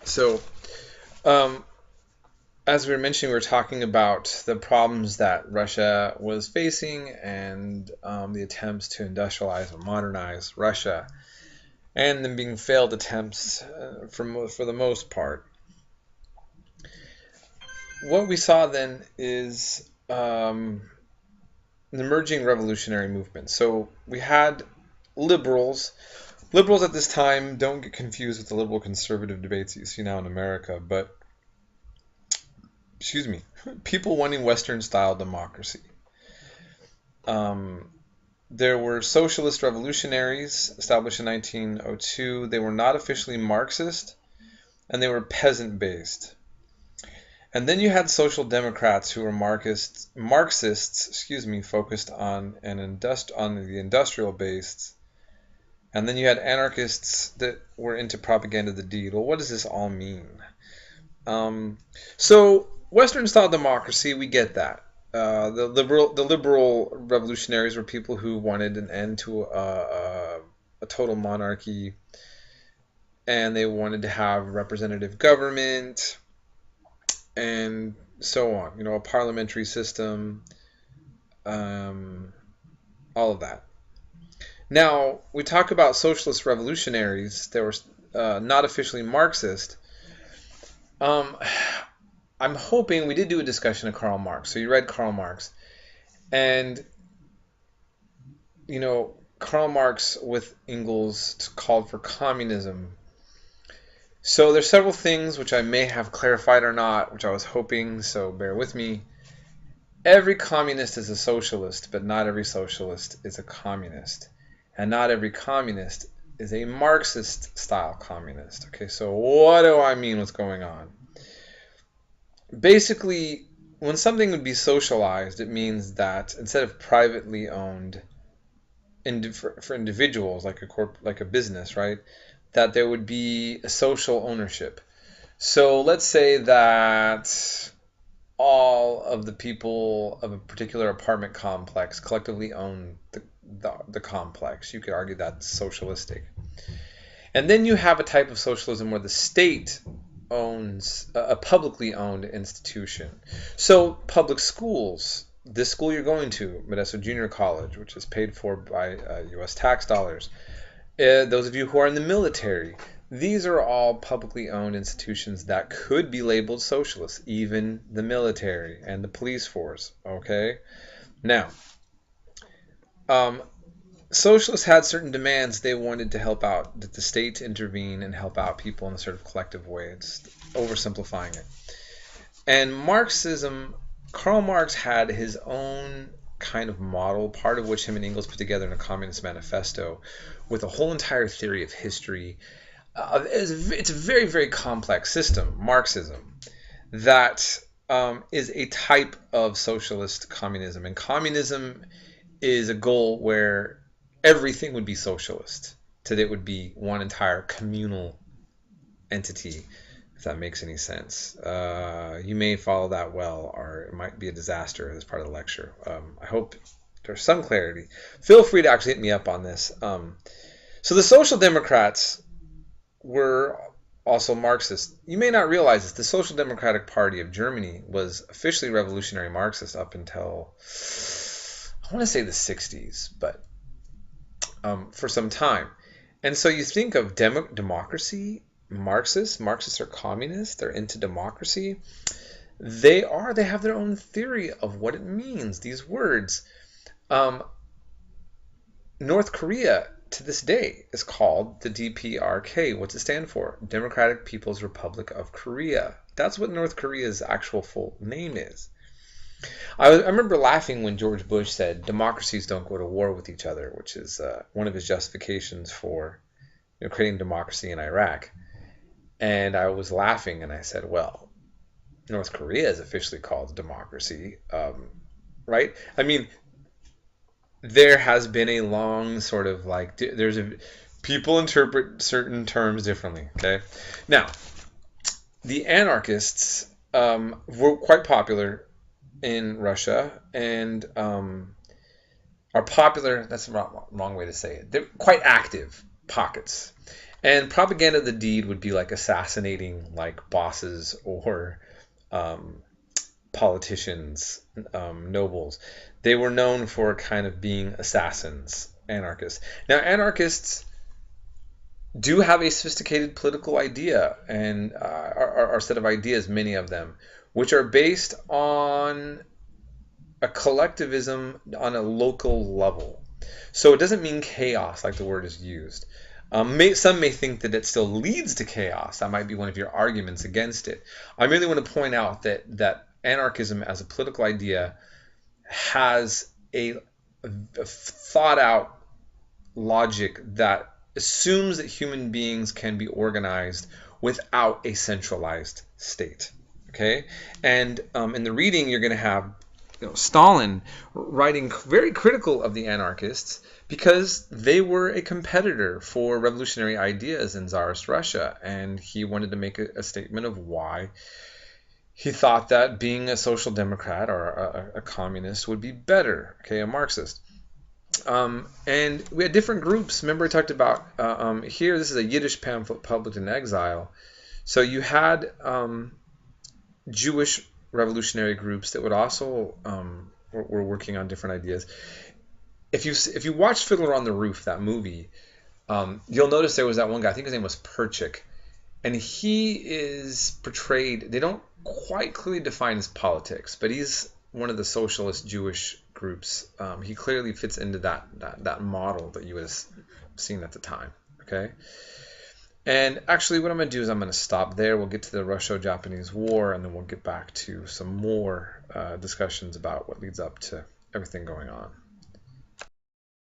So, um, as we were mentioning, we were talking about the problems that Russia was facing and the attempts to industrialize or modernize Russia, and them being failed attempts for the most part. What we saw then is an emerging revolutionary movement. So we had liberals. Liberals at this time, don't get confused with the liberal conservative debates that you see now in America, but excuse me, people wanting Western style democracy. Um, there were socialist revolutionaries established in 1902. They were not officially Marxist, and they were peasant based. And then you had social democrats who were Marxists, focused on on the industrial based. And then you had anarchists that were into propaganda of the deed. Well, what does this all mean? Um, so Western style democracy, we get that. The liberal revolutionaries were people who wanted an end to a total monarchy, and they wanted to have representative government and so on. A parliamentary system, um, all of that. Now we talk about socialist revolutionaries. They were not officially Marxist. Um, I'm hoping we did do a discussion of Karl Marx. So you read Karl Marx, and Karl Marx with Engels called for communism. So there's several things which I may have clarified or not, which I was hoping. So bear with me. Every communist is a socialist, but not every socialist is a communist, and not every communist is a Marxist-style communist. Okay, so what do I mean? What's going on? Basically, when something would be socialized, it means that instead of privately owned for individuals like a business, right? That there would be a social ownership. So let's say that all of the people of a particular apartment complex collectively own the complex. You could argue that's socialistic. And then you have a type of socialism where the state owns a publicly owned institution. So public schools, this school you're going to, Modesto Junior College, which is paid for by U.S. tax dollars. Those of you who are in the military, these are all publicly owned institutions that could be labeled socialist, even the military and the police force. Okay? Now, um, socialists had certain demands they wanted to help out, that the state to intervene and help out people in a sort of collective way. It's oversimplifying it. And Marxism, Karl Marx had his own kind of model, part of which him and Engels put together in a Communist Manifesto, with a whole entire theory of history. It's a very, very complex system, Marxism, that is a type of socialist communism. And communism is a goal where everything would be socialist, that it would be one entire communal entity, if that makes any sense. You may follow that well, or it might be a disaster as part of the lecture. I hope there's some clarity. Feel free to actually hit me up on this. So the Social Democrats were also Marxist. You may not realize this. The Social Democratic Party of Germany was officially revolutionary Marxist up until, I want to say, the 60s, but for some time. And so you think of democracy, Marxists are communists, they're into democracy. They have their own theory of what it means, these words. North Korea, to this day, is called the DPRK. What's it stand for? Democratic People's Republic of Korea. That's what North Korea's actual full name is. I remember laughing when George Bush said democracies don't go to war with each other, which is one of his justifications for creating democracy in Iraq. And I was laughing and I said, well, North Korea is officially called democracy, right? I mean, there has been a long sort of people interpret certain terms differently, okay? Now, the anarchists were quite popular in Russia and are popular, that's the wrong way to say it. They're quite active pockets. And propaganda of the deed would be like assassinating like bosses or um, politicians, nobles. They were known for kind of being assassins, anarchists. Now, anarchists do have a sophisticated political idea and our set of ideas, many of them, which are based on a collectivism on a local level. So it doesn't mean chaos like the word is used. Some may think that it still leads to chaos. That might be one of your arguments against it. I merely want to point out that anarchism as a political idea has a thought out logic that assumes that human beings can be organized without a centralized state. Okay, and in the reading you're going to have Stalin writing very critical of the anarchists because they were a competitor for revolutionary ideas in Tsarist Russia, and he wanted to make a statement of why he thought that being a social democrat or a communist would be better, okay, a Marxist. And we had different groups. Remember, I talked about here. This is a Yiddish pamphlet published in exile. So you had Jewish revolutionary groups that would also were working on different ideas. If you watch Fiddler on the Roof, that movie, you'll notice there was that one guy. I think his name was Perchik, and he is portrayed. They don't quite clearly define his politics, but he's one of the socialist Jewish groups. He clearly fits into that model that you would have seen at the time. Okay. And actually, what I'm going to do is I'm going to stop there. We'll get to the Russo-Japanese War, and then we'll get back to some more discussions about what leads up to everything going on.